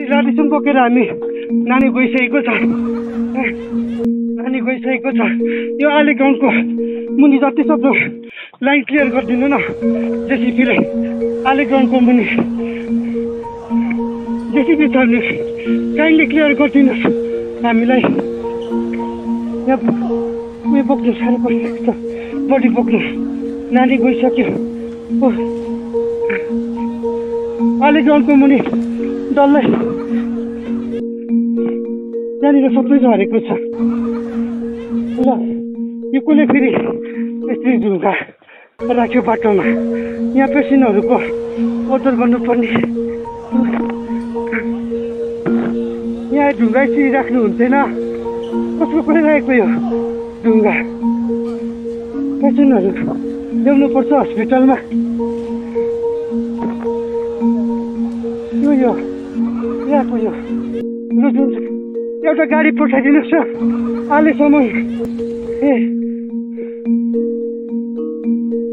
लाठीसुन बोकेर हामी नानी गइसकेको छ। यो आले गाउँको मुनि जति सक्दो लाइन क्लियर गरिदिनु न जेसीबीलाई। आले गाउँको मुनि जेसीबी छ भने काइन्डली क्लियर गरिदिनुहोस् हामीलाई। यहाँ उयो बोक्नु साह्रो परिरहेको छ, बडी बोक्नु। नानी गइसक्यो। आले गाउँको मुनि डल्लै यहाँनिर सबै झरेको छ। ल यो कसले फेरि यस्तै ढुङ्गा राख्यो बाटोमा। यहाँ पेसेन्टहरूको ओदर गर्नुपर्ने। यहाँ ढुङ्गा यसरी राख्नु हुन्थेन। कसको कसले राखेको यो ढुङ्गा? पेसेन्टहरू ल्याउनुपर्छ हस्पिटलमा। यो यहाँको यो एउटा गाडी पठाइदिनुहोस् न अहिलेसम्म।